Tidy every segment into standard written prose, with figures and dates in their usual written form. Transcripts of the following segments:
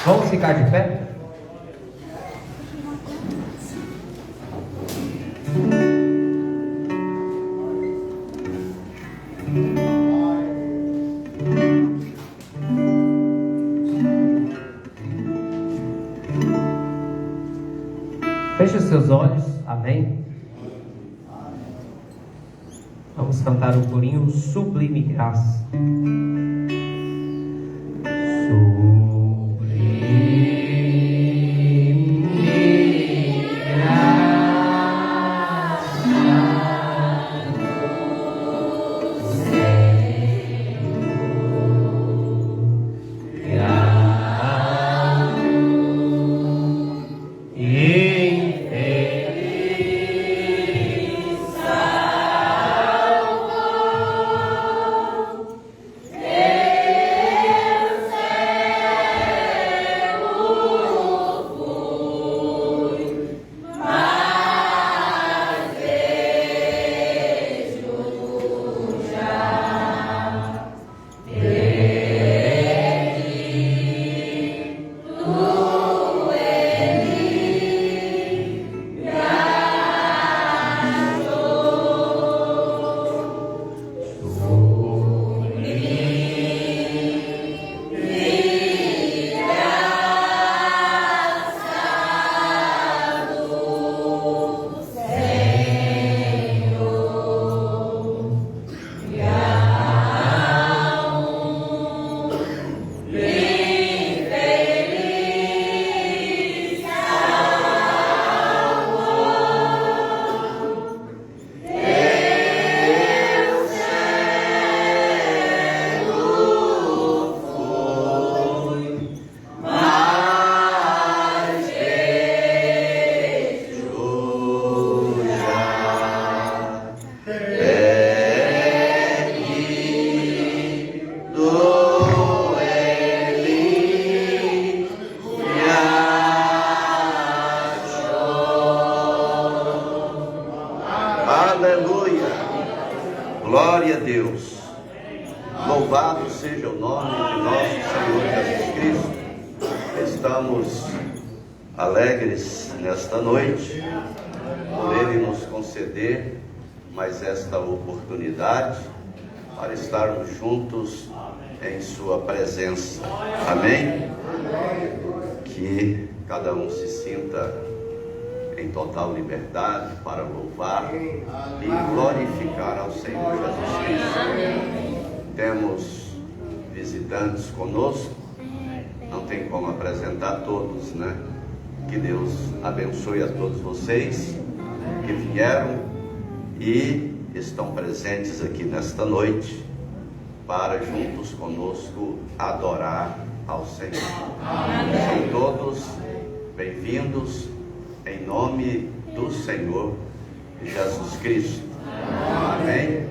Vamos ficar de pé? Feche os seus olhos, amém? Vamos cantar o corinho Sublime Graça. Glória a Deus. Louvado seja o nome de nosso Senhor Jesus Cristo. Estamos alegres nesta noite por Ele nos conceder mais esta oportunidade para estarmos juntos em Sua presença. Amém? Que cada um se sinta em total liberdade para louvar e glorificar ao Senhor Jesus Cristo. Temos visitantes conosco, não tem como apresentar todos, né? Que Deus abençoe a todos vocês que vieram e estão presentes aqui nesta noite para juntos conosco adorar ao Senhor. São todos bem-vindos em nome do Senhor Jesus Cristo. Amém?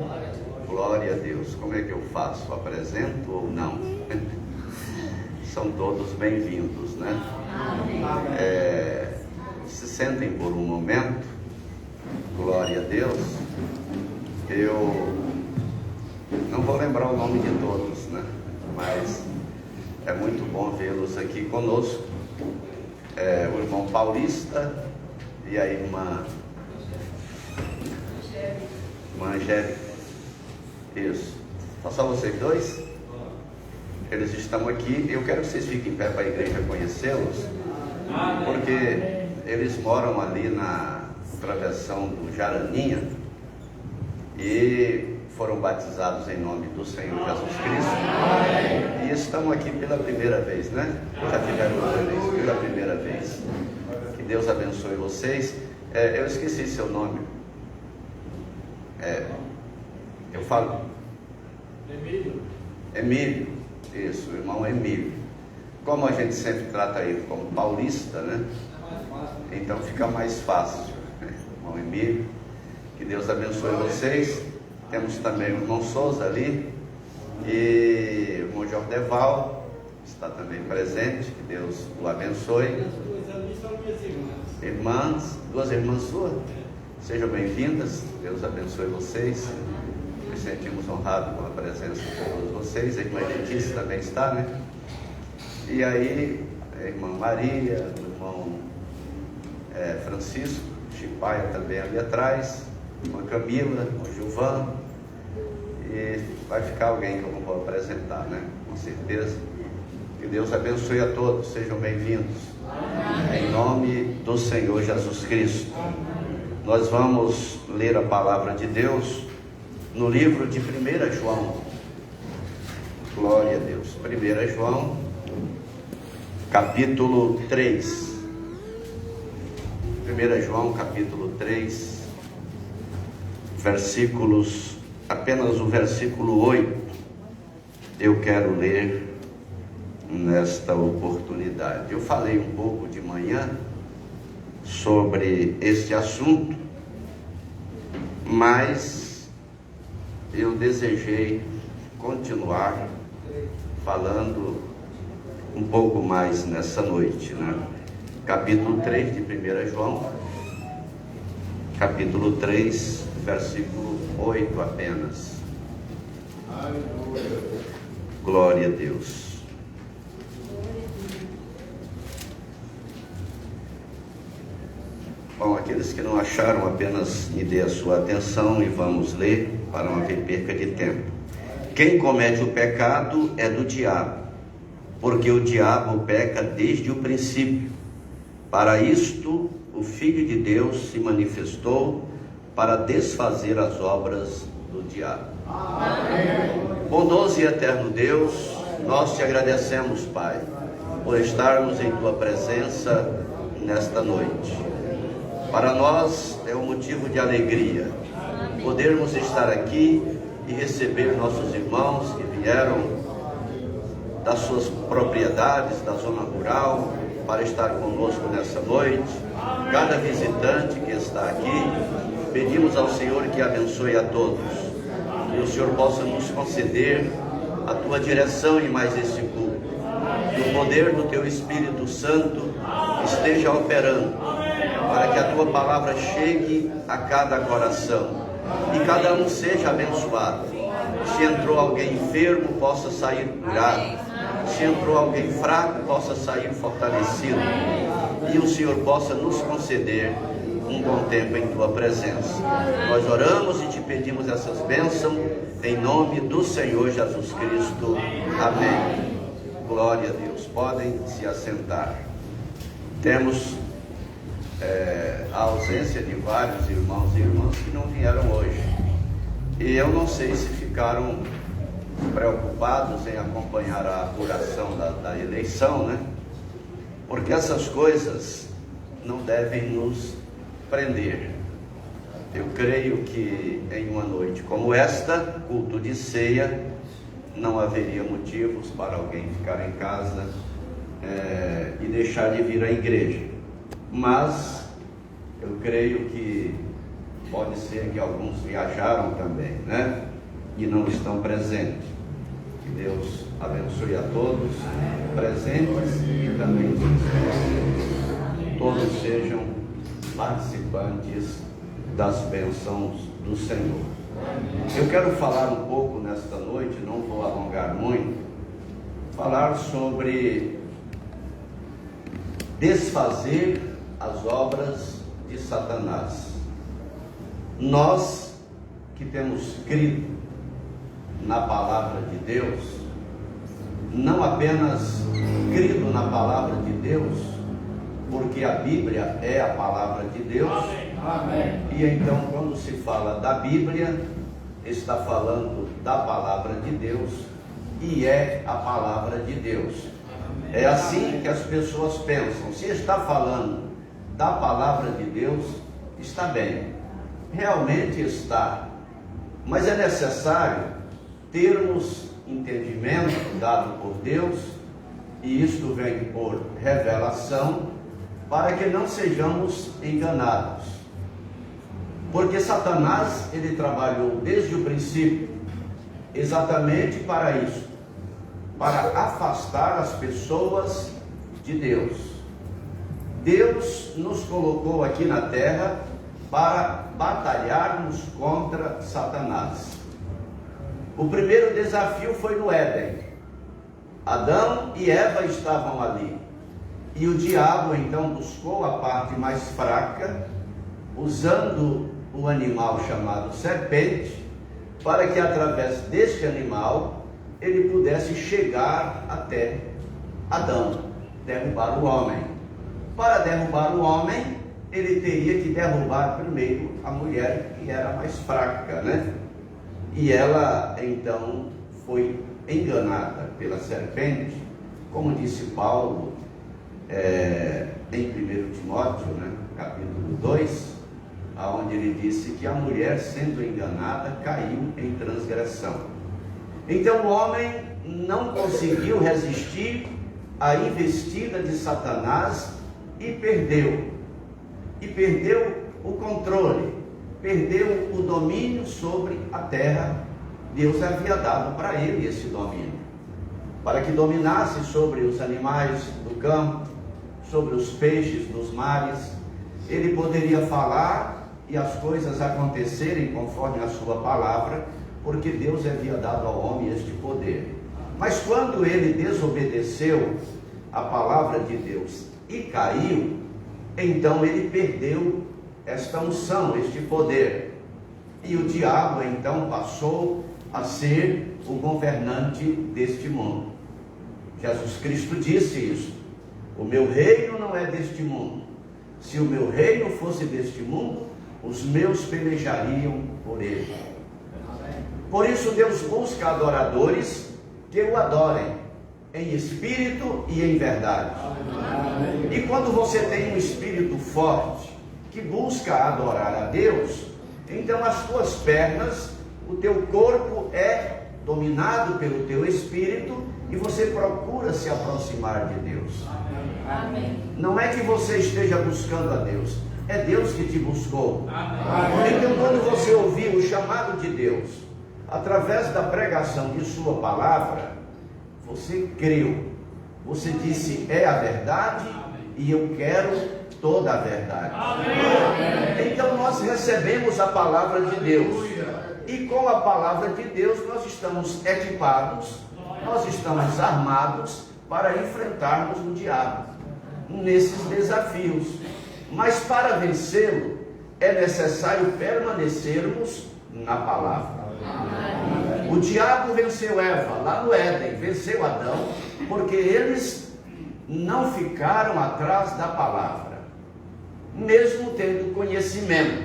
Glória a Deus. Como é que eu faço? Apresento ou não? São todos bem-vindos, né? Se sentem por um momento. Glória a Deus. Eu não vou lembrar o nome de todos, né? Mas é muito bom vê-los aqui conosco. O irmão Paulista e a irmã Angélica. Isso. Então, só vocês dois? Eles estão aqui. Eu quero que vocês fiquem em pé para a igreja conhecê-los, porque eles moram ali na travessão do Jaraninha e foram batizados em nome do Senhor Jesus Cristo e estão aqui pela primeira vez, né? Já tiveram outra vez, pela primeira vez. Que Deus abençoe vocês. Eu esqueci seu nome. Eu falo Emílio. Isso, o irmão Emílio. Como a gente sempre trata ele como paulista, né? Então fica mais fácil. Irmão Emílio, que Deus abençoe vocês. Temos também o irmão Souza ali e o irmão Jordeval está também presente. Que Deus o abençoe. Irmãs, duas irmãs suas, sejam bem-vindas. Deus abençoe vocês. Nos sentimos honrados com a presença de todos vocês. A irmã Letícia também está, né? E aí, a irmã Maria, o irmão Francisco, Chipaia também ali atrás, a irmã Camila, o irmão Gilvan, e vai ficar alguém que eu não vou apresentar, né? Com certeza. Que Deus abençoe a todos, sejam bem-vindos. Em nome do Senhor Jesus Cristo. Nós vamos ler a palavra de Deus no livro de 1 João. Glória a Deus. 1 João, capítulo 3. 1 João, capítulo 3, versículos, apenas o versículo 8, eu quero ler nesta oportunidade. Eu falei um pouco de manhã sobre este assunto, mas eu desejei continuar falando um pouco mais nessa noite, né? Capítulo 3 de 1 João, capítulo 3, versículo 8 apenas. Glória a Deus. Bom, aqueles que não acharam, apenas me dê a sua atenção e vamos ler para não haver perca de tempo. Quem comete o pecado é do diabo, porque o diabo peca desde o princípio. Para isto, o Filho de Deus se manifestou para desfazer as obras do diabo. Amém. Bondoso e eterno Deus, nós te agradecemos, Pai, por estarmos em tua presença nesta noite. Para nós é um motivo de alegria podermos estar aqui e receber nossos irmãos que vieram das suas propriedades, da zona rural, para estar conosco nessa noite. Cada visitante que está aqui, pedimos ao Senhor que abençoe a todos, que o Senhor possa nos conceder a tua direção em mais esse culto, que o poder do teu Espírito Santo esteja operando, para que a tua palavra chegue a cada coração e cada um seja abençoado. Se entrou alguém enfermo, possa sair curado. Se entrou alguém fraco, possa sair fortalecido. E o Senhor possa nos conceder um bom tempo em tua presença. Nós oramos e te pedimos essas bênçãos em nome do Senhor Jesus Cristo. Amém. Glória a Deus. Podem se assentar. Temos a ausência de vários irmãos e irmãs que não vieram hoje. E eu não sei se ficaram preocupados em acompanhar a apuração da eleição, né? Porque essas coisas não devem nos prender. Eu creio que em uma noite como esta, culto de ceia, não haveria motivos para alguém ficar em casa e deixar de vir à igreja. Mas eu creio que pode ser que alguns viajaram também, né? E não estão presentes. Que Deus abençoe a todos, presentes e também os que todos sejam participantes das bênçãos do Senhor. Eu quero falar um pouco nesta noite, não vou alongar muito, falar sobre desfazer as obras de Satanás. Nós que temos crido na palavra de Deus, não apenas crido na palavra de Deus, porque a Bíblia é a palavra de Deus. Amém. E então, quando se fala da Bíblia, está falando da palavra de Deus, e é a palavra de Deus. É assim que as pessoas pensam. Se está falando da palavra de Deus, está bem, realmente está, mas é necessário termos entendimento dado por Deus, e isto vem por revelação, para que não sejamos enganados, porque Satanás, ele trabalhou desde o princípio exatamente para isso, para afastar as pessoas de Deus. Deus nos colocou aqui na terra para batalharmos contra Satanás. O primeiro desafio foi no Éden. Adão e Eva estavam ali. E o diabo então buscou a parte mais fraca, usando o animal chamado serpente, para que através deste animal ele pudesse chegar até Adão, derrubar o homem. Para derrubar o homem, ele teria que derrubar primeiro a mulher, que era mais fraca, né? E ela então foi enganada pela serpente, como disse Paulo em 1 Timóteo, né, capítulo 2, onde ele disse que a mulher, sendo enganada, caiu em transgressão. Então o homem não conseguiu resistir à investida de Satanás e perdeu o controle, perdeu o domínio sobre a terra. Deus havia dado para ele esse domínio, para que dominasse sobre os animais do campo, sobre os peixes dos mares. Ele poderia falar e as coisas acontecerem conforme a sua palavra, porque Deus havia dado ao homem este poder. Mas quando ele desobedeceu a palavra de Deus e caiu, então ele perdeu esta unção, este poder. E o diabo então passou a ser o governante deste mundo. Jesus Cristo disse isso: o meu reino não é deste mundo. Se o meu reino fosse deste mundo, os meus pelejariam por ele. Por isso Deus busca adoradores que o adorem em espírito e em verdade. E quando você tem um espírito forte que busca adorar a Deus, então as tuas pernas, o teu corpo é dominado pelo teu espírito e você procura se aproximar de Deus. Amém. Não é que você esteja buscando a Deus, é Deus que te buscou. Amém. Então quando você ouvir o chamado de Deus através da pregação de sua palavra, você creu, você disse: é a verdade e eu quero toda a verdade. Amém. Então nós recebemos a palavra de Deus, e com a palavra de Deus nós estamos equipados, nós estamos armados para enfrentarmos o diabo nesses desafios. Mas para vencê-lo é necessário permanecermos na palavra. O diabo venceu Eva lá no Éden, venceu Adão, porque eles não ficaram atrás da palavra, mesmo tendo conhecimento.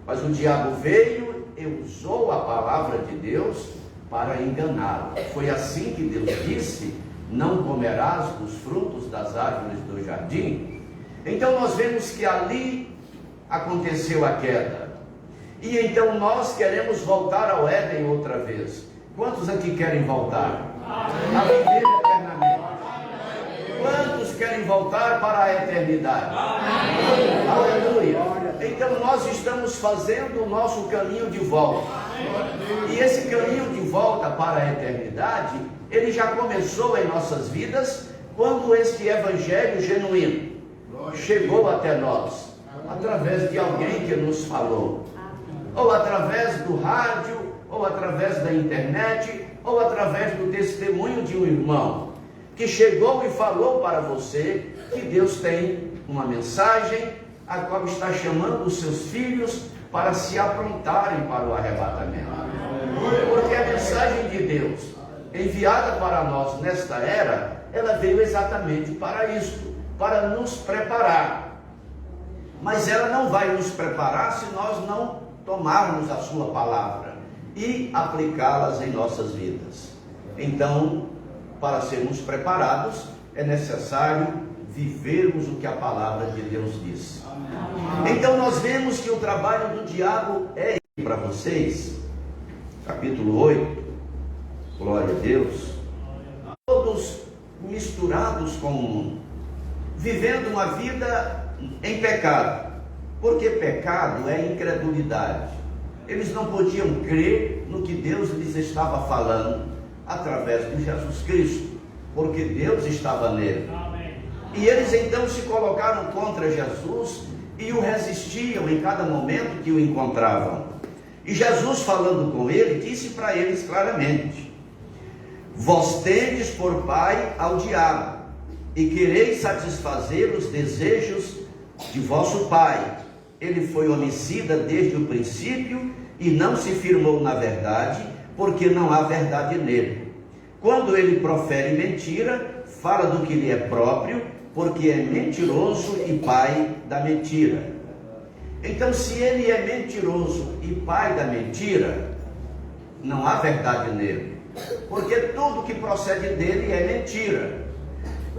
Mas o diabo veio e usou a palavra de Deus para enganá-lo. Foi assim que Deus disse: não comerás dos frutos das árvores do jardim. Então nós vemos que ali aconteceu a queda. E então nós queremos voltar ao Éden outra vez. Quantos aqui querem voltar a viver eternamente? Quantos querem voltar para a eternidade? Aleluia! Então nós estamos fazendo o nosso caminho de volta. E esse caminho de volta para a eternidade, ele já começou em nossas vidas quando este evangelho genuíno chegou até nós, através de alguém que nos falou, ou através do rádio, ou através da internet, ou através do testemunho de um irmão que chegou e falou para você que Deus tem uma mensagem a qual está chamando os seus filhos para se aprontarem para o arrebatamento. Porque a mensagem de Deus enviada para nós nesta era, ela veio exatamente para isto, para nos preparar. Mas ela não vai nos preparar se nós não tomarmos a sua palavra e aplicá-las em nossas vidas. Então, para sermos preparados, é necessário vivermos o que a palavra de Deus diz. Então nós vemos que o trabalho do diabo é para vocês, capítulo 8, glória a Deus, todos misturados com o mundo, vivendo uma vida em pecado, porque pecado é incredulidade. Eles não podiam crer no que Deus lhes estava falando através de Jesus Cristo, porque Deus estava nele. E eles então se colocaram contra Jesus e o resistiam em cada momento que o encontravam. E Jesus, falando com ele, disse para eles claramente: vós tendes por pai ao diabo, e quereis satisfazer os desejos de vosso pai. Ele foi homicida desde o princípio e não se firmou na verdade, porque não há verdade nele. Quando ele profere mentira, fala do que lhe é próprio, porque é mentiroso e pai da mentira. Então, se ele é mentiroso e pai da mentira, não há verdade nele, porque tudo que procede dele é mentira.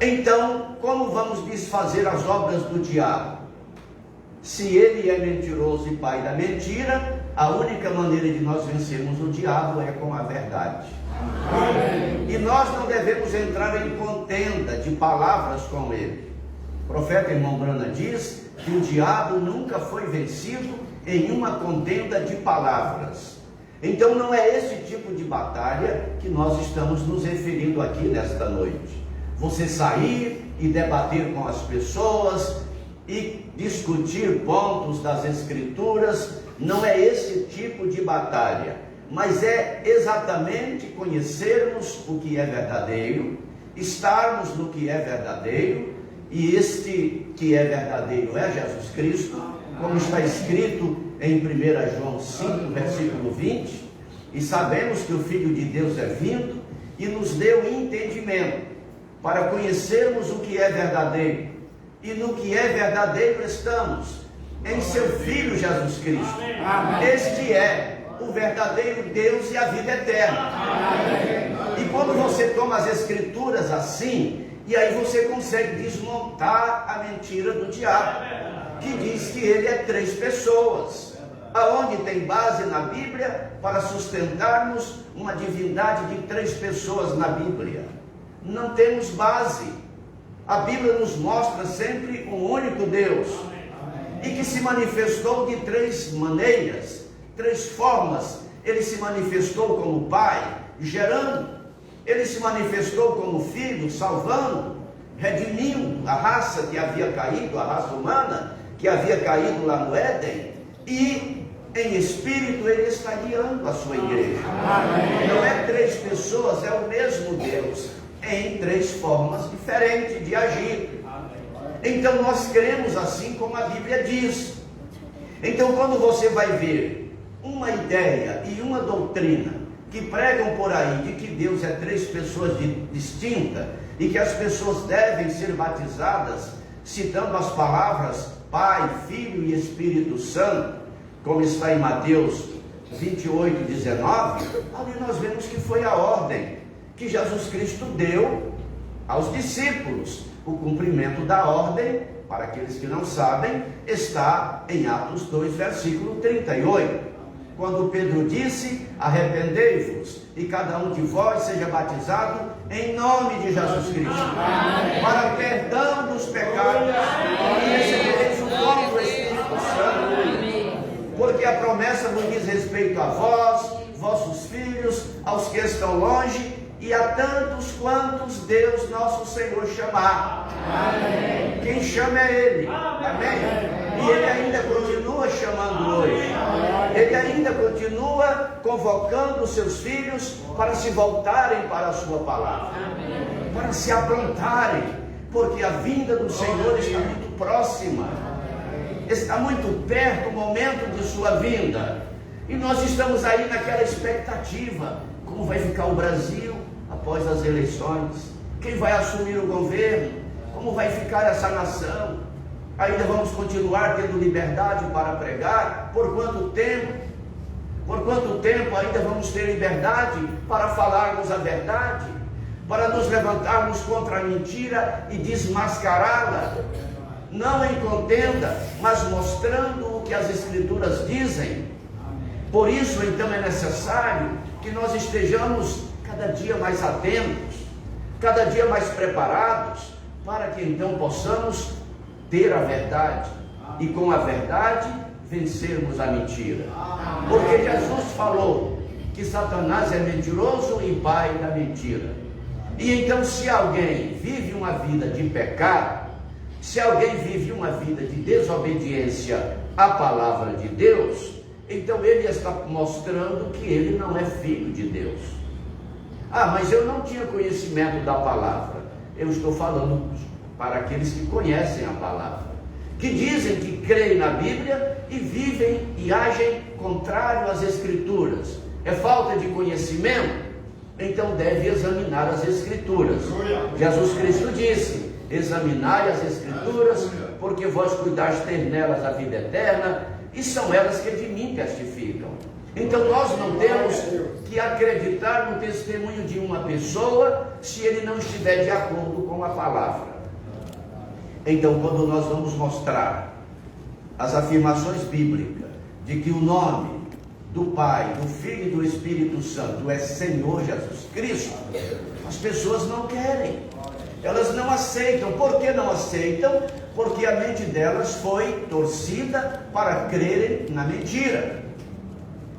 Então, como vamos desfazer as obras do diabo? Se ele é mentiroso e pai da mentira, a única maneira de nós vencermos o diabo é com a verdade. Amém. E nós não devemos entrar em contenda de palavras com ele. O profeta irmão Brana diz que o diabo nunca foi vencido em uma contenda de palavras. Então não é esse tipo de batalha que nós estamos nos referindo aqui nesta noite. Você sair e debater com as pessoas e discutir pontos das Escrituras, não é esse tipo de batalha, mas é exatamente conhecermos o que é verdadeiro, estarmos no que é verdadeiro, e este que é verdadeiro é Jesus Cristo, como está escrito em 1 João 5, versículo 20, e sabemos que o Filho de Deus é vindo e nos deu entendimento para conhecermos o que é verdadeiro, e no que é verdadeiro estamos, em seu Filho Jesus Cristo. Amém. Este é o verdadeiro Deus e a vida eterna. Amém. E quando você toma as Escrituras assim, e aí você consegue desmontar a mentira do diabo, que diz que ele é três pessoas, aonde tem base na Bíblia para sustentarmos uma divindade de três pessoas na Bíblia? Não temos base. A Bíblia nos mostra sempre um único Deus, e que se manifestou de três maneiras, três formas. Ele se manifestou como Pai, gerando. Ele se manifestou como Filho, salvando, redimindo a raça que havia caído, a raça humana que havia caído lá no Éden, e em espírito ele está guiando a sua igreja. Não é três pessoas, é o mesmo Deus, em três formas diferentes de agir. Então nós cremos assim como a Bíblia diz. Então quando você vai ver uma ideia e uma doutrina que pregam por aí de que Deus é três pessoas distintas e que as pessoas devem ser batizadas citando as palavras Pai, Filho e Espírito Santo, como está em Mateus 28, 19, ali nós vemos que foi a ordem que Jesus Cristo deu aos discípulos. O cumprimento da ordem, para aqueles que não sabem, está em Atos 2, versículo 38. Quando Pedro disse: arrependei-vos e cada um de vós seja batizado em nome de Jesus Cristo, para perdão dos pecados, e recebereis o dom do Espírito Santo, porque a promessa vos diz respeito a vós, vossos filhos, aos que estão longe, e a tantos quantos Deus nosso Senhor chamar. Amém. Quem chama é Ele. Amém. E Ele ainda continua chamando hoje. Ele ainda continua convocando os seus filhos para se voltarem para a sua palavra, para se aprontarem, porque a vinda do Senhor está muito próxima, está muito perto o momento de sua vinda, e nós estamos aí naquela expectativa: como vai ficar o Brasil após as eleições? Quem vai assumir o governo? Como vai ficar essa nação? Ainda vamos continuar tendo liberdade para pregar? Por quanto tempo? Por quanto tempo ainda vamos ter liberdade para falarmos a verdade? Para nos levantarmos contra a mentira e desmascará-la? Não em contenda, mas mostrando o que as Escrituras dizem. Por isso, então, é necessário que nós estejamos cada dia mais atentos, cada dia mais preparados, para que então possamos ter a verdade, e com a verdade vencermos a mentira. Porque Jesus falou que Satanás é mentiroso e pai da mentira. E então, se alguém vive uma vida de pecado, se alguém vive uma vida de desobediência à palavra de Deus, então ele está mostrando que ele não é filho de Deus. Ah, mas eu não tinha conhecimento da palavra. Eu estou falando para aqueles que conhecem a palavra, que dizem que creem na Bíblia e vivem e agem contrário às Escrituras. É falta de conhecimento? Então deve examinar as Escrituras. Jesus Cristo disse: examinai as Escrituras, porque vós cuidais ter nelas a vida eterna, e são elas que de mim testificam. Então nós não temos que acreditar no testemunho de uma pessoa se ele não estiver de acordo com a palavra. Então, quando nós vamos mostrar as afirmações bíblicas de que o nome do Pai, do Filho e do Espírito Santo é Senhor Jesus Cristo, as pessoas não querem, elas não aceitam. Por que não aceitam? Porque a mente delas foi torcida para crerem na mentira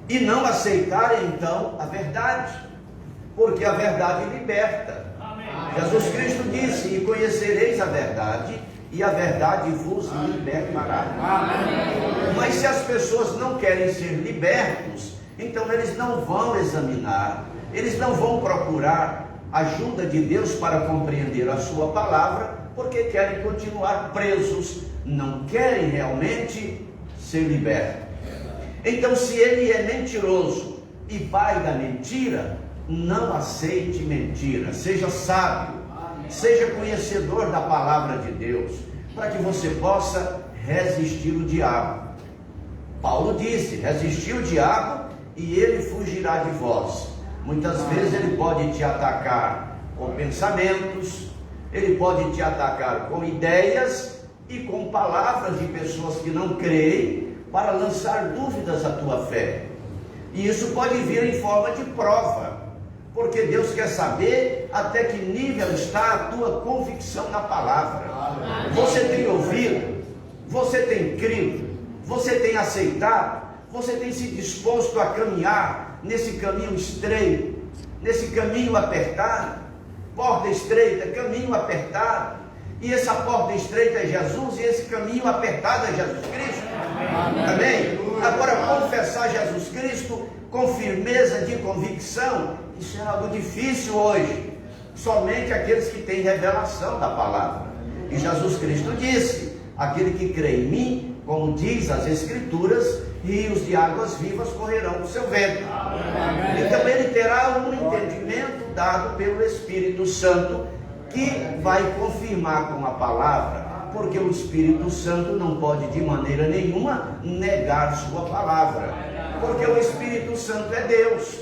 e não aceitarem então a verdade, porque a verdade liberta. Jesus Cristo disse: e conhecereis a verdade, e a verdade vos libertará. Mas se as pessoas não querem ser libertos, então eles não vão examinar, eles não vão procurar ajuda de Deus para compreender a sua palavra, porque querem continuar presos, não querem realmente ser libertos. Então, se ele é mentiroso e pai da mentira, não aceite mentira, seja sábio, seja conhecedor da palavra de Deus, para que você possa resistir o diabo. Paulo disse: resistir o diabo e ele fugirá de vós. Muitas vezes ele pode te atacar com pensamentos, ele pode te atacar com ideias e com palavras de pessoas que não creem, para lançar dúvidas à tua fé. E isso pode vir em forma de prova, porque Deus quer saber até que nível está a tua convicção na palavra. Você tem ouvido? Você tem crido? Você tem aceitado? Você tem se disposto a caminhar nesse caminho estreito, nesse caminho apertado? Porta estreita, caminho apertado. E essa porta estreita é Jesus, e esse caminho apertado é Jesus Cristo. Amém? Agora, confessar Jesus Cristo com firmeza de convicção, isso é algo difícil hoje. Somente aqueles que têm revelação da palavra. E Jesus Cristo disse: aquele que crê em mim, como diz as Escrituras, rios de águas vivas correrão do seu ventre. Então ele terá um entendimento dado pelo Espírito Santo, que vai confirmar com a palavra, porque o Espírito Santo não pode de maneira nenhuma negar sua palavra, porque o Espírito Santo é Deus.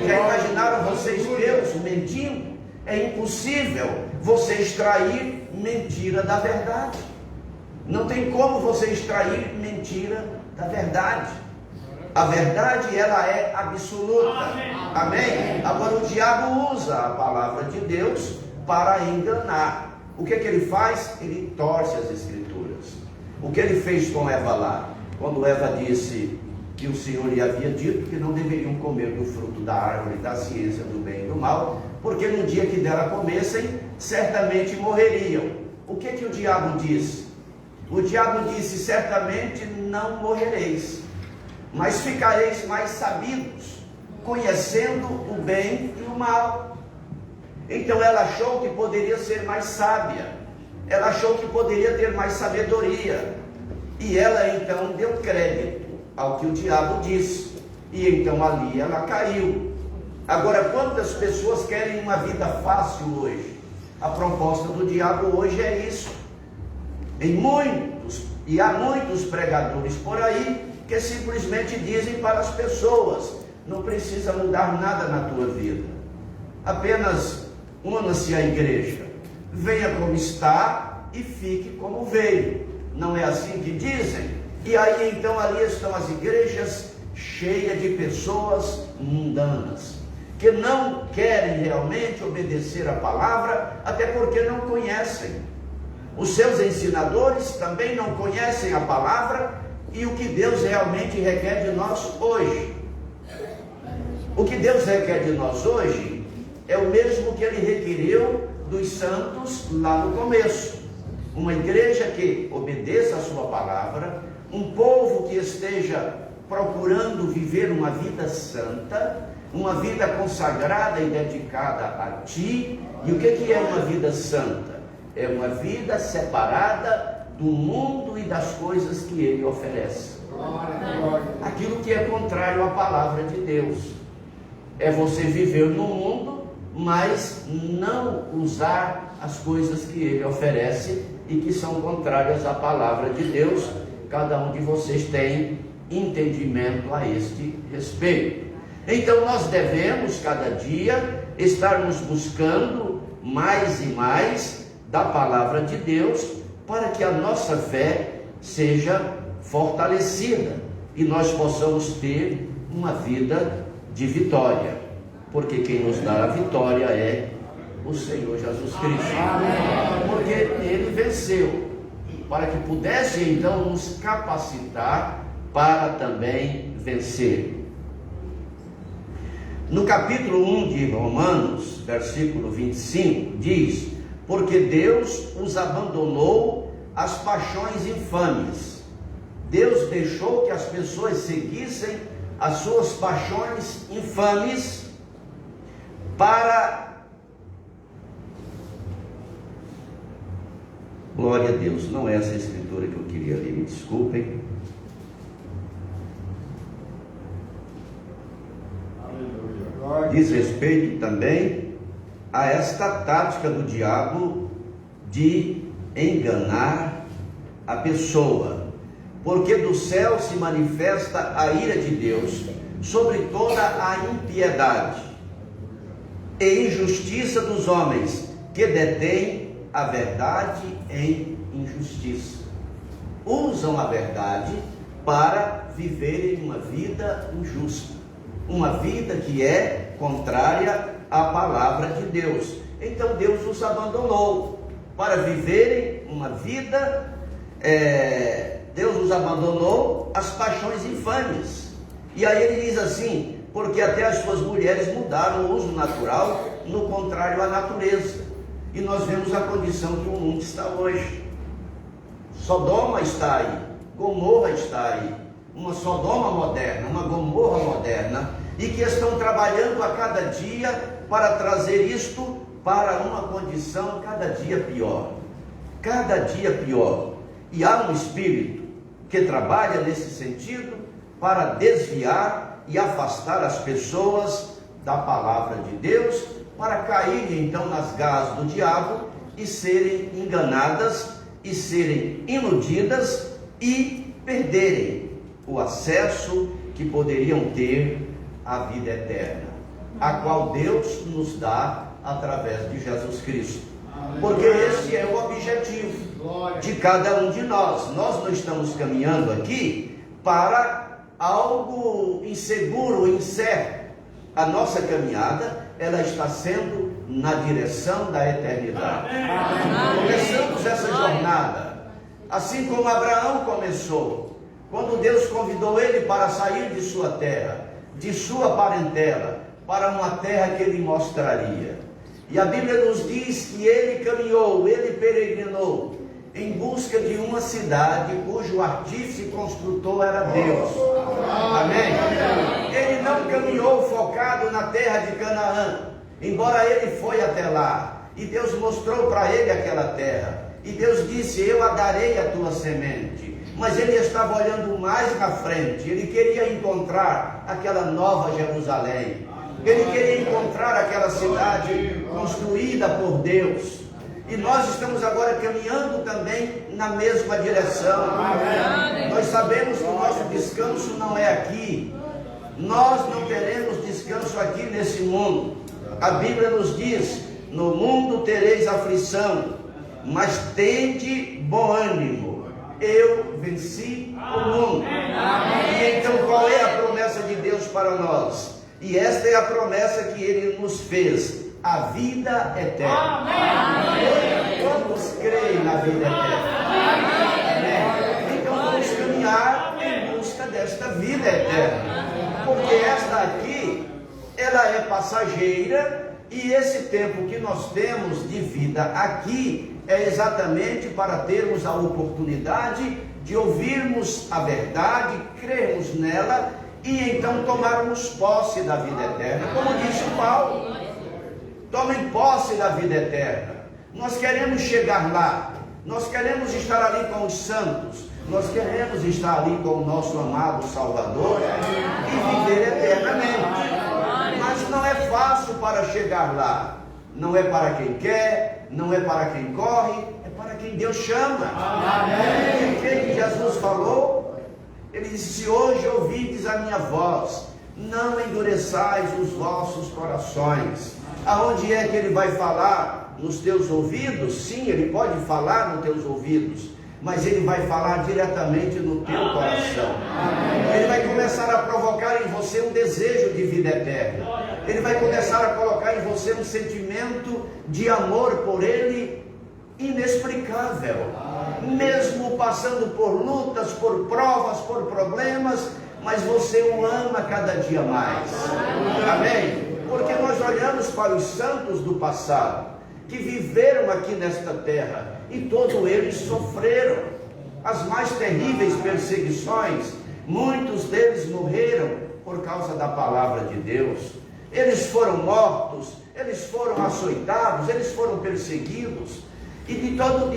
Já imaginaram vocês Deus mentindo? É impossível você extrair mentira da verdade. Não tem como você extrair mentira da verdade. A verdade, ela é absoluta. Amém? Agora o diabo usa a palavra de Deus para enganar. O que é que ele faz? Ele torce as Escrituras. O que ele fez com Eva lá? Quando Eva disse que o Senhor lhe havia dito que não deveriam comer do fruto da árvore da ciência do bem e do mal, porque no dia que dela comessem, certamente morreriam. O que é que o diabo disse? O diabo disse: certamente não morrereis, mas ficareis mais sabidos, conhecendo o bem e o mal. Então ela achou que poderia ser mais sábia, ela achou que poderia ter mais sabedoria, e ela então deu crédito ao que o diabo disse, e então ali ela caiu. Agora, quantas pessoas querem uma vida fácil hoje? A proposta do diabo hoje é isso. Há muitos pregadores por aí que simplesmente dizem para as pessoas: não precisa mudar nada na tua vida, apenas una-se à igreja, venha como está e fique como veio. Não é assim que dizem? E aí então ali estão as igrejas cheias de pessoas mundanas, que não querem realmente obedecer a palavra, até porque não conhecem. Os seus ensinadores também não conhecem a palavra e o que Deus realmente requer de nós hoje. O que Deus requer de nós hoje é o mesmo que Ele requeriu dos santos lá no começo. Uma igreja que obedeça a sua palavra, um povo que esteja procurando viver uma vida santa, uma vida consagrada e dedicada a Ti. E o que é uma vida santa? É uma vida separada do mundo e das coisas que ele oferece. Aquilo que é contrário à palavra de Deus é você viver no mundo, mas não usar as coisas que ele oferece e que são contrárias à palavra de Deus. Cada um de vocês tem entendimento a este respeito. Então nós devemos cada dia estarmos buscando mais e mais da palavra de Deus, para que a nossa fé seja fortalecida e nós possamos ter uma vida de vitória, porque quem nos dá a vitória é o Senhor Jesus Cristo, porque ele venceu, para que pudesse então nos capacitar para também vencer. No capítulo 1 de Romanos, versículo 25, diz: porque Deus os abandonou às paixões infames. Deus deixou que as pessoas seguissem as suas paixões infames para... Glória a Deus, não é essa a escritura que eu queria ler, me desculpem. Diz respeito também a esta tática do diabo de enganar a pessoa, porque do céu se manifesta a ira de Deus sobre toda a impiedade e injustiça dos homens que detêm a verdade em injustiça. Usam a verdade para viverem uma vida injusta, uma vida que é contrária à palavra de Deus. Então Deus os abandonou para viverem uma vida, Deus os abandonou às paixões infames. E aí ele diz assim: porque até as suas mulheres mudaram o uso natural no contrário à natureza. E nós vemos a condição que o mundo está hoje. Sodoma está aí, Gomorra está aí, uma Sodoma moderna, uma Gomorra moderna, e que estão trabalhando a cada dia para trazer isto para uma condição cada dia pior, cada dia pior. E há um espírito que trabalha nesse sentido para desviar e afastar as pessoas da palavra de Deus, para caírem então nas garras do diabo e serem enganadas e serem iludidas e perderem o acesso que poderiam ter à vida eterna, a qual Deus nos dá através de Jesus Cristo. Porque esse é o objetivo de cada um de nós. Nós não estamos caminhando aqui para algo inseguro, incerto. A nossa caminhada, ela está sendo na direção da eternidade. Começamos essa jornada assim como Abraão começou, quando Deus convidou ele para sair de sua terra, de sua parentela, para uma terra que ele mostraria. E a Bíblia nos diz que ele caminhou, ele peregrinou em busca de uma cidade cujo artífice e construtor era Deus. Amém? Ele não caminhou focado na terra de Canaã, embora ele foi até lá, e Deus mostrou para ele aquela terra, e Deus disse: eu a darei a tua semente. Mas ele estava olhando mais na frente, ele queria encontrar aquela nova Jerusalém, ele queria encontrar aquela cidade construída por Deus. E nós estamos agora caminhando também na mesma direção. Nós sabemos que o nosso descanso não é aqui. Nós não teremos descanso aqui nesse mundo. A Bíblia nos diz: no mundo tereis aflição, mas tende bom ânimo, eu venci o mundo. E então qual é a promessa de Deus para nós? E esta é a promessa que Ele nos fez: a vida eterna. Quantos creem na vida eterna? Então vamos caminhar em busca desta vida eterna, porque esta aqui, ela é passageira, e esse tempo que nós temos de vida aqui é exatamente para termos a oportunidade de ouvirmos a verdade, crermos nela e então tomarmos posse da vida eterna. Como disse Paulo, tomem posse da vida eterna. Nós queremos chegar lá, nós queremos estar ali com os santos, nós queremos estar ali com o nosso amado Salvador e viver eternamente. Mas não é fácil para chegar lá. Não é para quem quer, não é para quem corre, é para quem Deus chama. E o que Jesus falou? Ele disse: se hoje ouvides a minha voz, não endureçais os vossos corações. Aonde é que ele vai falar? Nos teus ouvidos? Sim, ele pode falar nos teus ouvidos, mas ele vai falar diretamente no teu coração. Ele vai começar a provocar em você um desejo de vida eterna. Ele vai começar a colocar em você um sentimento de amor por ele inexplicável. Mesmo passando por lutas, por provas, por problemas, mas você o ama cada dia mais. Amém? Porque nós olhamos para os santos do passado, que viveram aqui nesta terra, e todos eles sofreram as mais terríveis perseguições. Muitos deles morreram por causa da palavra de Deus. Eles foram mortos, eles foram açoitados, eles foram perseguidos, e de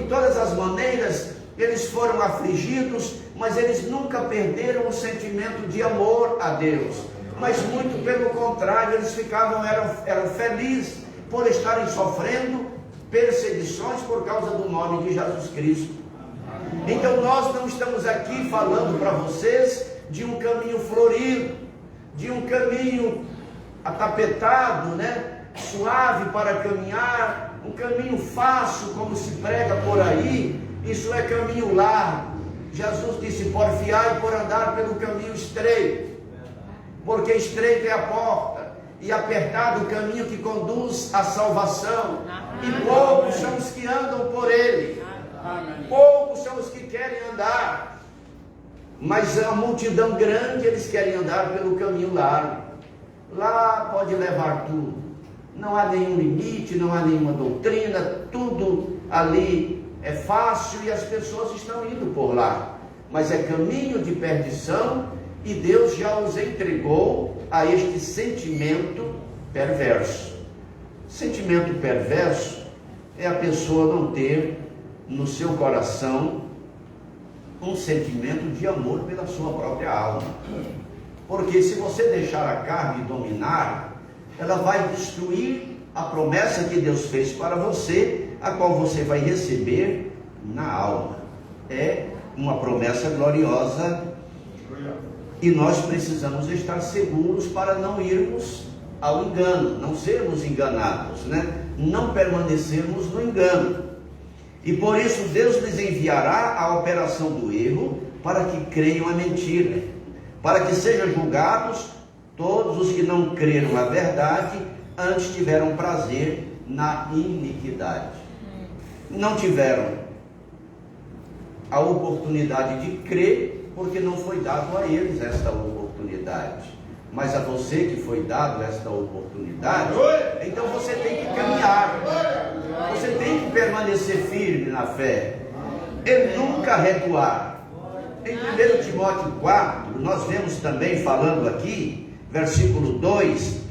todas as maneiras eles foram afligidos, mas eles nunca perderam o sentimento de amor a Deus. Mas muito pelo contrário, eles eram felizes por estarem sofrendo perseguições por causa do nome de Jesus Cristo. Então nós não estamos aqui falando para vocês de um caminho florido, de um caminho atapetado, suave para caminhar, um caminho fácil como se prega por aí. Isso é caminho largo. Jesus disse: porfiai por andar pelo caminho estreito, porque estreita é a porta e apertado o caminho que conduz à salvação, e poucos são os que andam por ele. Poucos são os que querem andar, mas a multidão grande, eles querem andar pelo caminho largo. Lá pode levar tudo, não há nenhum limite, não há nenhuma doutrina, tudo ali é fácil e as pessoas estão indo por lá, mas é caminho de perdição, e Deus já os entregou a este sentimento perverso. Sentimento perverso é a pessoa não ter no seu coração um sentimento de amor pela sua própria alma. Porque se você deixar a carne dominar, ela vai destruir a promessa que Deus fez para você, a qual você vai receber na alma. É uma promessa gloriosa, e nós precisamos estar seguros para não irmos ao engano, não sermos enganados, não permanecermos no engano. E por isso Deus lhes enviará a operação do erro, para que creiam a mentira, para que sejam julgados todos os que não creram na verdade, antes tiveram prazer na iniquidade. Não tiveram a oportunidade de crer, porque não foi dado a eles esta oportunidade. Mas a você que foi dado esta oportunidade, então você tem que caminhar, você tem que permanecer firme na fé, e nunca recuar. Em 1 Timóteo 4, nós vemos também falando aqui, versículo 2,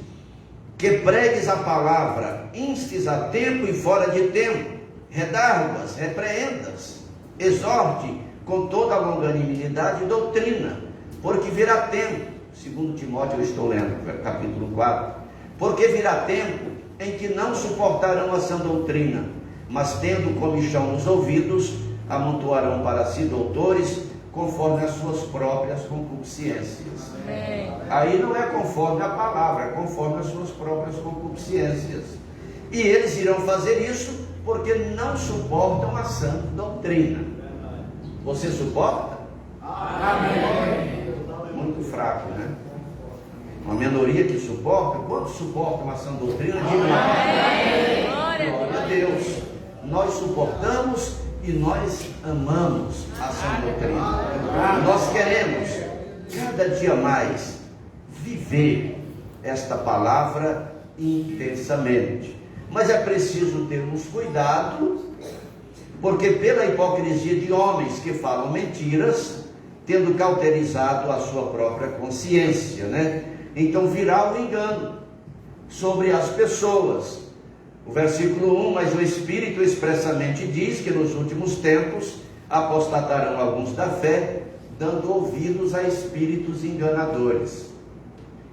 que pregues a palavra, instes a tempo e fora de tempo, redarguas, repreendas, exorte com toda a longanimidade e doutrina, porque virá tempo, segundo Timóteo eu estou lendo, capítulo 4, porque virá tempo em que não suportarão a sã doutrina, mas tendo comichão nos ouvidos, amontoarão para si doutores, conforme as suas próprias concupiscências. Aí não é conforme a palavra, é conforme as suas próprias concupiscências. E eles irão fazer isso porque não suportam a sã doutrina. Você suporta? Amém. Muito fraco, Uma minoria que suporta. Quantos suportam a sã doutrina? Amém. Glória a Deus. Nós suportamos e nós amamos a sã doutrina. Nós queremos cada dia mais viver esta palavra intensamente. Mas é preciso termos cuidado, porque pela hipocrisia de homens que falam mentiras, tendo cauterizado a sua própria consciência, Então virá o engano sobre as pessoas. O versículo 1, mas o Espírito expressamente diz que nos últimos tempos apostatarão alguns da fé, dando ouvidos a espíritos enganadores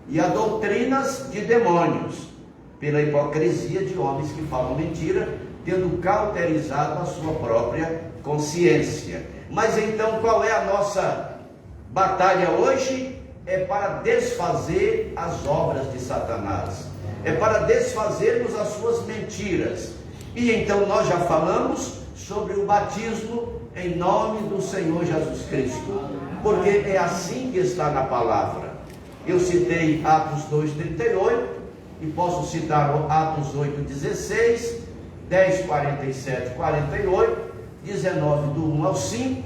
e a doutrinas de demônios, pela hipocrisia de homens que falam mentira, tendo cauterizado a sua própria consciência. Mas então qual é a nossa batalha hoje? É para desfazer as obras de Satanás, é para desfazermos as suas mentiras. E então nós já falamos sobre o batismo em nome do Senhor Jesus Cristo, porque é assim que está na palavra. Eu citei Atos 2,38 e posso citar Atos 8,16, 10, 47, 48, 19 do 1 ao 5,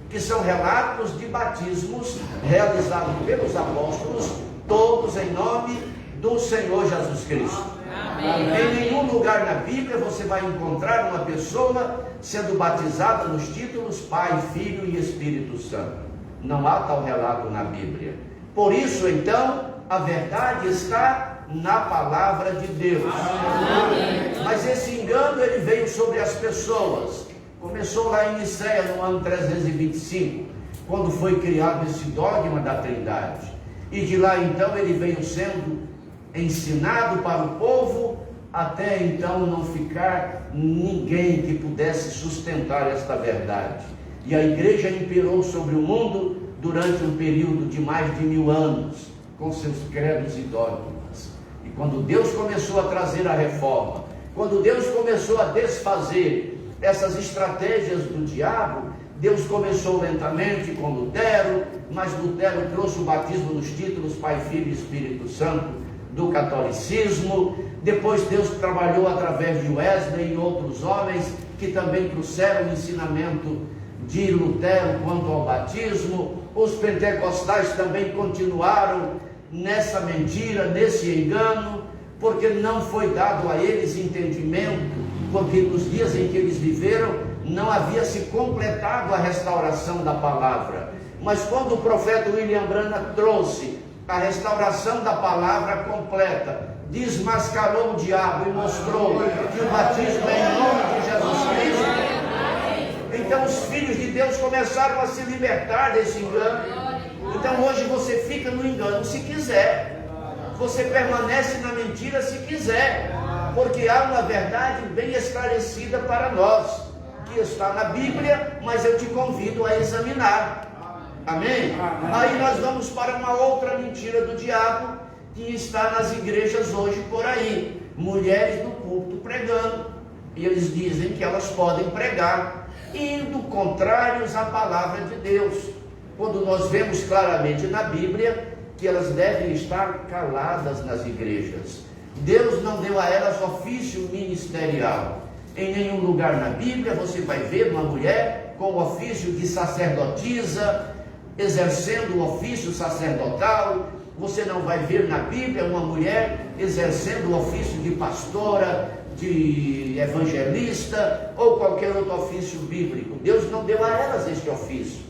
que são relatos de batismos realizados pelos apóstolos, todos em nome do Senhor Jesus Cristo. Amém. Em nenhum lugar na Bíblia você vai encontrar uma pessoa sendo batizada nos títulos Pai, Filho e Espírito Santo. Não há tal relato na Bíblia. Por isso, então, a verdade está na palavra de Deus. Amém. Mas esse engano, ele veio sobre as pessoas. Começou lá em Nicéia, no ano 325, quando foi criado esse dogma da Trindade. E de lá, então, ele veio sendo ensinado para o povo, até então não ficar ninguém que pudesse sustentar esta verdade. E a igreja imperou sobre o mundo durante um período de mais de 1000 anos, com seus credos e dogmas. E quando Deus começou a trazer a reforma, quando Deus começou a desfazer essas estratégias do diabo, Deus começou lentamente com Lutero, mas Lutero trouxe o batismo nos títulos Pai, Filho e Espírito Santo do catolicismo. Depois Deus trabalhou através de Wesley e outros homens que também trouxeram o ensinamento de Lutero quanto ao batismo. Os pentecostais também continuaram nessa mentira, nesse engano, porque não foi dado a eles entendimento, porque nos dias em que eles viveram não havia se completado a restauração da palavra. Mas quando o profeta William Branham trouxe a restauração da palavra completa, desmascarou o diabo e mostrou que o batismo é em nome de Jesus Cristo, então os filhos de Deus começaram a se libertar desse engano. Então hoje você fica no engano se quiser, você permanece na mentira se quiser, porque há uma verdade bem esclarecida para nós, que está na Bíblia, mas eu te convido a examinar. Amém? Aí nós vamos para uma outra mentira do diabo, que está nas igrejas hoje por aí. Mulheres do púlpito pregando, e eles dizem que elas podem pregar, indo contrários à palavra de Deus, quando nós vemos claramente na Bíblia que elas devem estar caladas nas igrejas. Deus não deu a elas ofício ministerial. Em nenhum lugar na Bíblia você vai ver uma mulher com o ofício de sacerdotisa, exercendo o ofício sacerdotal. Você não vai ver na Bíblia uma mulher exercendo o ofício de pastora, de evangelista ou qualquer outro ofício bíblico. Deus não deu a elas este ofício,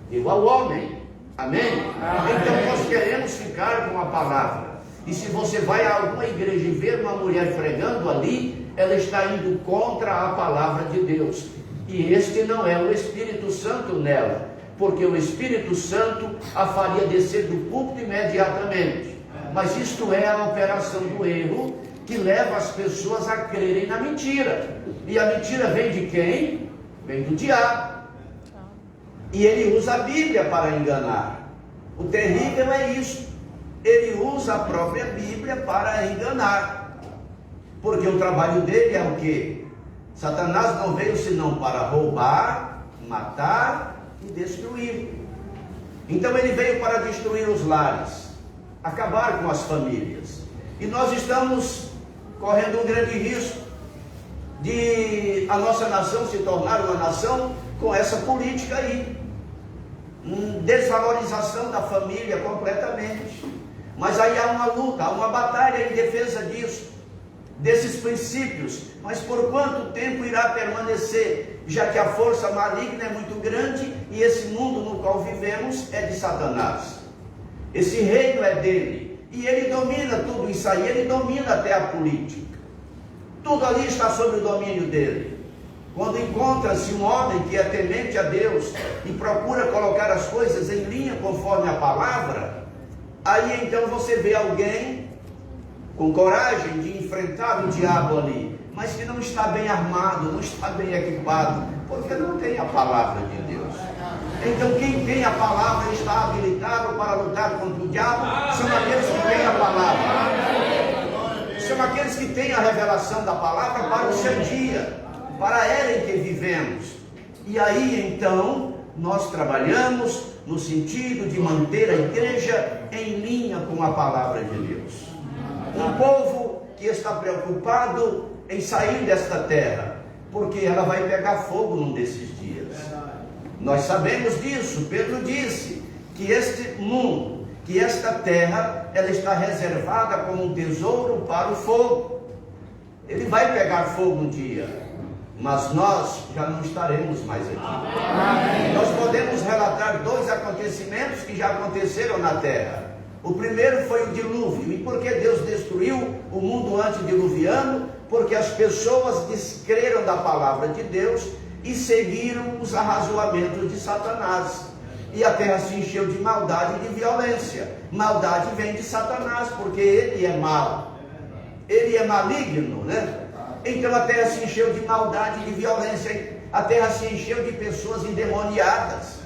deu ao homem. Amém? Então nós queremos ficar com a palavra. E se você vai a alguma igreja e ver uma mulher pregando ali, ela está indo contra a palavra de Deus. E este não é o Espírito Santo nela, porque o Espírito Santo a faria descer do púlpito imediatamente. Mas isto é a operação do erro que leva as pessoas a crerem na mentira. E a mentira vem de quem? Vem do diabo. E ele usa a Bíblia para enganar. O terrível é isso. Ele usa a própria Bíblia para enganar. Porque o trabalho dele é o quê? Satanás não veio senão para roubar, matar e destruir. Então ele veio para destruir os lares, acabar com as famílias. E nós estamos correndo um grande risco de a nossa nação se tornar uma nação com essa política aí. Desvalorização da família completamente. Mas aí há uma luta, há uma batalha em defesa disso, desses princípios. Mas por quanto tempo irá permanecer, já que a força maligna é muito grande e esse mundo no qual vivemos é de Satanás. Esse reino é dele e ele domina tudo isso aí, ele domina até a política. Tudo ali está sob o domínio dele. Quando encontra-se um homem que é temente a Deus e procura colocar as coisas em linha conforme a palavra, aí então você vê alguém com coragem de enfrentar o diabo ali, mas que não está bem armado, não está bem equipado, porque não tem a palavra de Deus. Então quem tem a palavra está habilitado para lutar contra o diabo, são aqueles que têm a palavra. São aqueles que têm a revelação da palavra para o seu dia, para a era em que vivemos. E aí então nós trabalhamos no sentido de manter a igreja em linha com a palavra de Deus. Um povo que está preocupado em sair desta terra, porque ela vai pegar fogo num desses dias. Nós sabemos disso. Pedro disse que este mundo, que esta terra, ela está reservada como um tesouro para o fogo. Ele vai pegar fogo um dia, mas nós já não estaremos mais aqui. Amém. Nós podemos relatar 2 acontecimentos que já aconteceram na terra. O primeiro foi o dilúvio. E por que Deus destruiu o mundo antediluviano? Porque as pessoas descreram da palavra de Deus e seguiram os arrazoamentos de Satanás. E a terra se encheu de maldade e de violência. Maldade vem de Satanás, porque ele é mau. Ele é maligno, né? Então a terra se encheu de maldade e de violência. A terra se encheu de pessoas endemoniadas.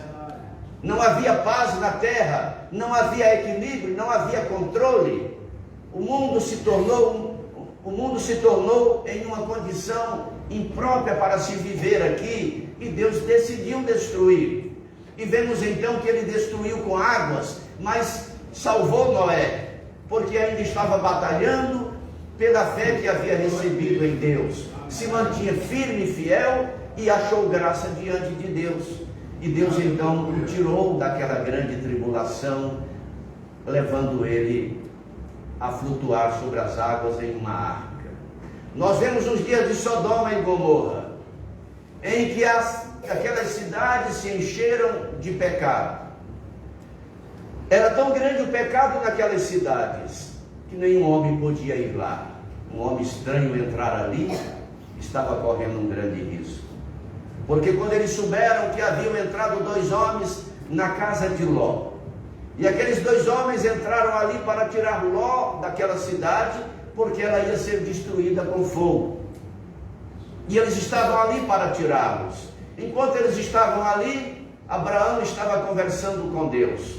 Não havia paz na terra, não havia equilíbrio, não havia controle. O mundo se tornou em uma condição imprópria para se viver aqui, e Deus decidiu destruir. E vemos então que ele destruiu com águas, mas salvou Noé, porque ainda estava batalhando pela fé que havia recebido em Deus. Se mantinha firme e fiel e achou graça diante de Deus. E Deus então o tirou daquela grande tribulação, levando ele a flutuar sobre as águas em uma arca. Nós vemos os dias de Sodoma e Gomorra, em que aquelas cidades se encheram de pecado. Era tão grande o pecado naquelas cidades que nenhum homem podia ir lá. Um homem estranho entrar ali estava correndo um grande risco. Porque quando eles souberam que haviam entrado 2 homens na casa de Ló, e aqueles 2 homens entraram ali para tirar Ló daquela cidade, porque ela ia ser destruída com fogo. E eles estavam ali para tirá-los. Enquanto eles estavam ali, Abraão estava conversando com Deus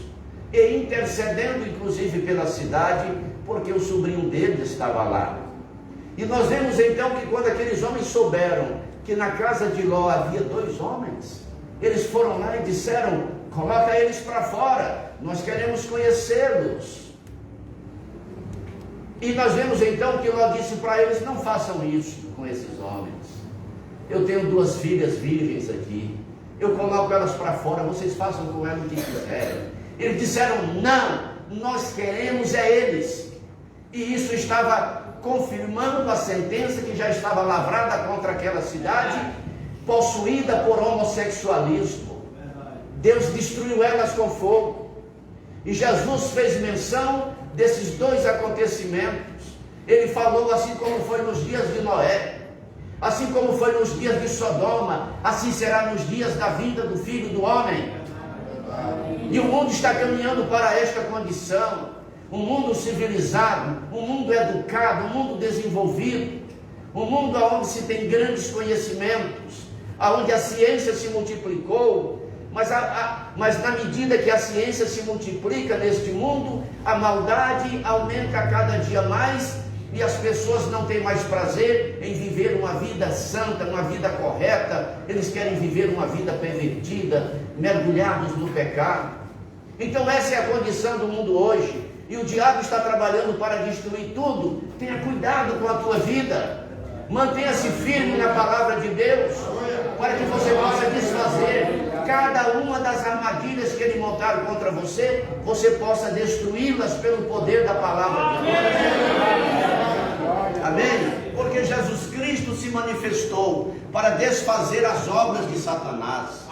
e intercedendo inclusive pela cidade, porque o sobrinho dele estava lá. E nós vemos então que quando aqueles homens souberam que na casa de Ló havia 2 homens, eles foram lá e disseram: coloca eles para fora, nós queremos conhecê-los. E nós vemos então que Ló disse para eles: não façam isso com esses homens. Eu tenho 2 filhas virgens aqui, eu coloco elas para fora, vocês façam com elas o que quiserem. Eles disseram: não, nós queremos eles. E isso estava confirmando a sentença que já estava lavrada contra aquela cidade, possuída por homossexualismo. Deus destruiu elas com fogo. E Jesus fez menção desses 2 acontecimentos. Ele falou: assim como foi nos dias de Noé, assim como foi nos dias de Sodoma, assim será nos dias da vinda do Filho do Homem. E o mundo está caminhando para esta condição. Um mundo civilizado, um mundo educado, um mundo desenvolvido, um mundo onde se tem grandes conhecimentos, onde a ciência se multiplicou, mas na medida que a ciência se multiplica neste mundo, a maldade aumenta a cada dia mais, e as pessoas não têm mais prazer em viver uma vida santa, uma vida correta. Eles querem viver uma vida pervertida, mergulhados no pecado. Então essa é a condição do mundo hoje. E o diabo está trabalhando para destruir tudo. Tenha cuidado com a tua vida. Mantenha-se firme na palavra de Deus, para que você possa desfazer cada uma das armadilhas que ele montar contra você, você possa destruí-las pelo poder da palavra de Deus. Amém? Porque Jesus Cristo se manifestou para desfazer as obras de Satanás.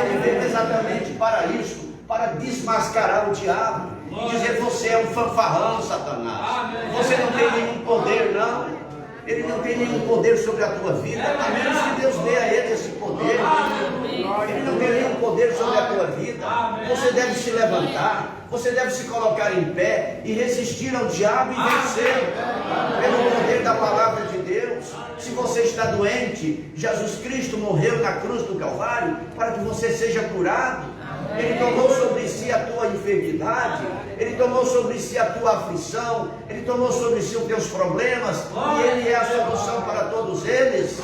Ele veio exatamente para isso, para desmascarar o diabo e dizer: você é um fanfarrão, Satanás. Você não tem nenhum poder, não. Ele não tem nenhum poder sobre a tua vida, a menos que Deus dê a ele esse poder. Ele não tem nenhum poder sobre a tua vida. Você deve se levantar, você deve se colocar em pé e resistir ao diabo e vencer pelo poder da palavra de Deus. Se você está doente, Jesus Cristo morreu na cruz do Calvário para que você seja curado. Ele tomou sobre si a tua enfermidade, Ele tomou sobre si a tua aflição, Ele tomou sobre si os teus problemas, e Ele é a solução para todos eles.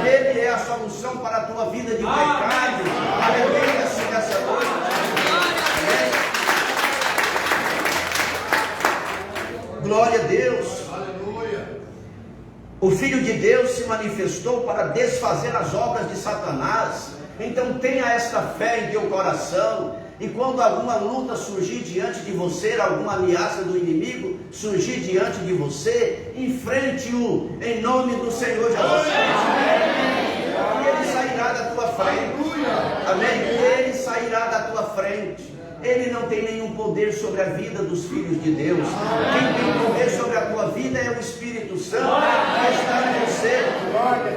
Ele é a solução para a tua vida de pecado. Aleluia-se nessa noite. Glória a Deus. O Filho de Deus se manifestou para desfazer as obras de Satanás. Então tenha esta fé em teu coração, e quando alguma luta surgir diante de você, alguma ameaça do inimigo surgir diante de você, enfrente-o em nome do Senhor Jesus Cristo. E ele sairá da tua frente. Amém? Ele sairá da tua frente. Ele não tem nenhum poder sobre a vida dos filhos de Deus. Quem tem poder sobre a tua vida é o Espírito Santo que está em você.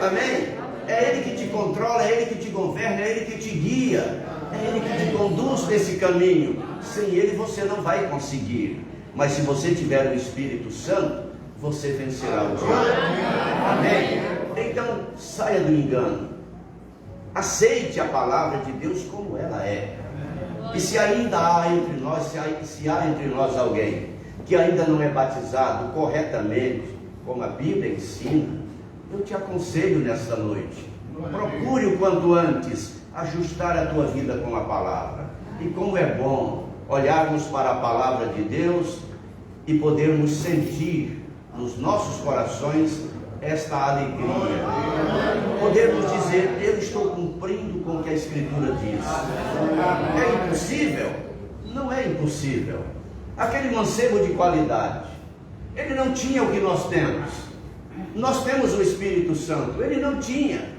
Amém? É Ele que te controla, é Ele que te governa, é Ele que te guia, é Ele que te conduz nesse caminho. Sem Ele você não vai conseguir. Mas se você tiver o Espírito Santo, você vencerá o diabo. Amém? Então saia do engano. Aceite a palavra de Deus como ela é. E se ainda há entre nós, se há entre nós alguém que ainda não é batizado corretamente, como a Bíblia ensina, eu te aconselho nesta noite, procure o quanto antes ajustar a tua vida com a palavra. E como é bom olharmos para a palavra de Deus e podermos sentir nos nossos corações esta alegria, podermos dizer: eu estou cumprindo com o que a Escritura diz. É impossível? Não é impossível. Aquele mancebo de qualidade, ele não tinha o que nós temos. Nós temos o Espírito Santo, ele não tinha.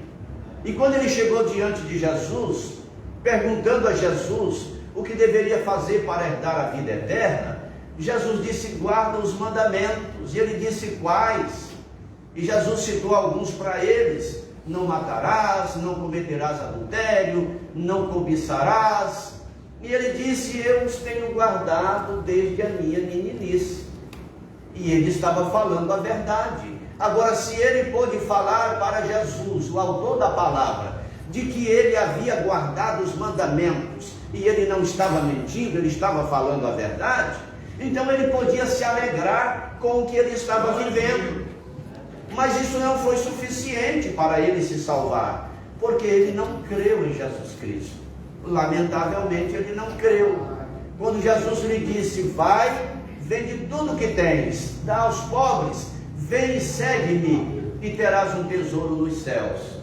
E quando ele chegou diante de Jesus, perguntando a Jesus o que deveria fazer para herdar a vida eterna, Jesus disse: guarda os mandamentos. E ele disse: quais? E Jesus citou alguns para eles: não matarás, não cometerás adultério, não cobiçarás. E ele disse: eu os tenho guardado desde a minha meninice. E ele estava falando a verdade. Agora, se ele pôde falar para Jesus, o autor da palavra, de que ele havia guardado os mandamentos, e ele não estava mentindo, ele estava falando a verdade, então ele podia se alegrar com o que ele estava vivendo. Mas isso não foi suficiente para ele se salvar, porque ele não creu em Jesus Cristo. Lamentavelmente ele não creu. Quando Jesus lhe disse: vai, vende tudo o que tens, dá aos pobres, vem e segue-me, e terás um tesouro nos céus.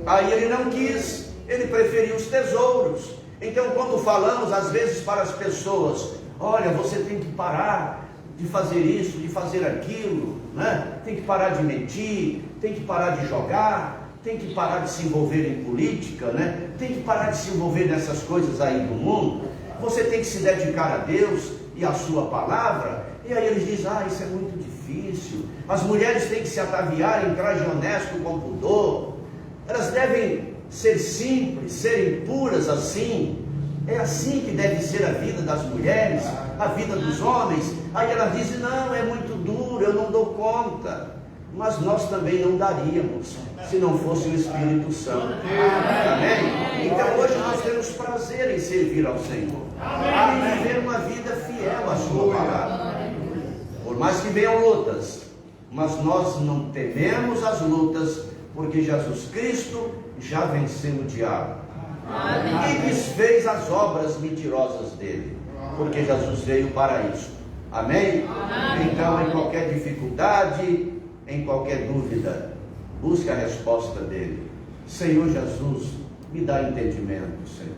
Aí ele não quis, ele preferiu os tesouros. Então, quando falamos às vezes para as pessoas: olha, você tem que parar de fazer isso, de fazer aquilo, né? Tem que parar de mentir, tem que parar de jogar, tem que parar de se envolver em política, né? Tem que parar de se envolver nessas coisas aí do mundo. Você tem que se dedicar a Deus e a sua palavra. E aí eles dizem: isso é muito difícil. As mulheres têm que se ataviar em traje honesto com pudor. Elas devem ser simples, serem puras assim. É assim que deve ser a vida das mulheres, a vida dos homens. Aí elas dizem: não, é muito duro, eu não dou conta. Mas nós também não daríamos, se não fosse o Espírito Santo. Amém? Então hoje nós temos prazer em servir ao Senhor, em viver uma vida fiel à sua palavra. Por mais que venham lutas, mas nós não tememos as lutas, porque Jesus Cristo já venceu o diabo. E desfez as obras mentirosas dele, porque Jesus veio para isso. Amém? Então, em qualquer dificuldade, em qualquer dúvida, busque a resposta dele. Senhor Jesus, me dá entendimento, Senhor.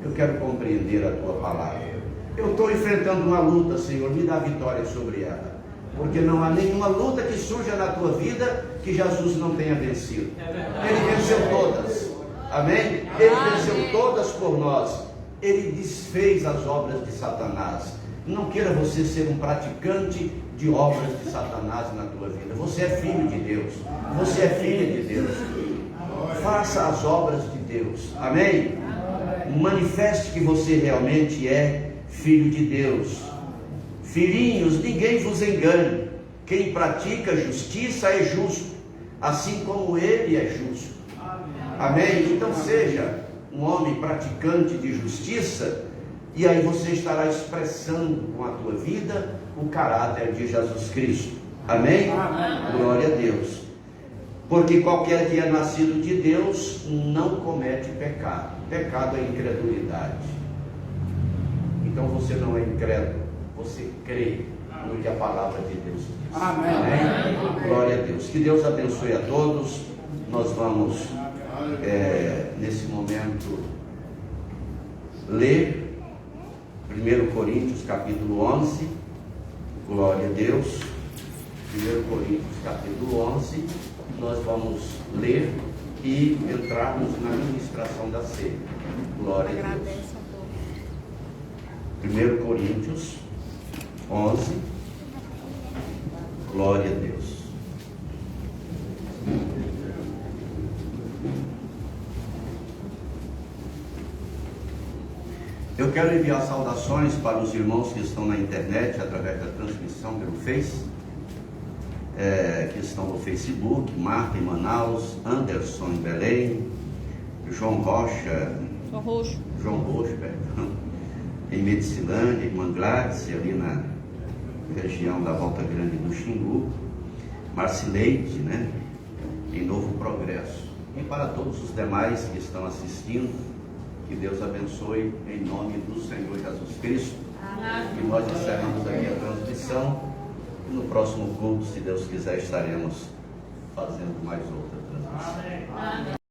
Eu quero compreender a tua palavra. Eu estou enfrentando uma luta, Senhor, me dá vitória sobre ela. Porque não há nenhuma luta que surja na tua vida que Jesus não tenha vencido. Ele venceu todas. Amém? Ele venceu todas por nós. Ele desfez as obras de Satanás. Não queira você ser um praticante de obras de Satanás na tua vida. Você é filho de Deus. Você é filha de Deus. Faça as obras de Deus. Amém? Manifeste que você realmente é filho de Deus. Filhinhos, ninguém vos engane. Quem pratica justiça é justo, assim como ele é justo. Amém? Então seja um homem praticante de justiça, e aí você estará expressando com a tua vida o caráter de Jesus Cristo. Amém? Amém. Glória a Deus. Porque qualquer que é nascido de Deus não comete pecado. Pecado é incredulidade. Então você não é incrédulo, você crê no que a palavra de Deus diz. Amém. Amém? Glória a Deus. Que Deus abençoe a todos. Nós vamos, nesse momento, ler 1 Coríntios capítulo 11. Glória a Deus. 1 Coríntios capítulo 11. Nós vamos ler e entrarmos na ministração da ceia. Glória a Deus. 1 Coríntios 11. Glória a Deus. Eu quero enviar saudações para os irmãos que estão na internet, através da transmissão pelo Face, que estão no Facebook: Marta em Manaus, Anderson em Belém, João Roxo, perdão, em Medicilândia, irmã Gladys, ali na região da Volta Grande do Xingu, Marcileide, né, em Novo Progresso, e para todos os demais que estão assistindo, que Deus abençoe em nome do Senhor Jesus Cristo. Amém. E nós encerramos aqui a transmissão, e no próximo culto, se Deus quiser, estaremos fazendo mais outra transmissão. Amém.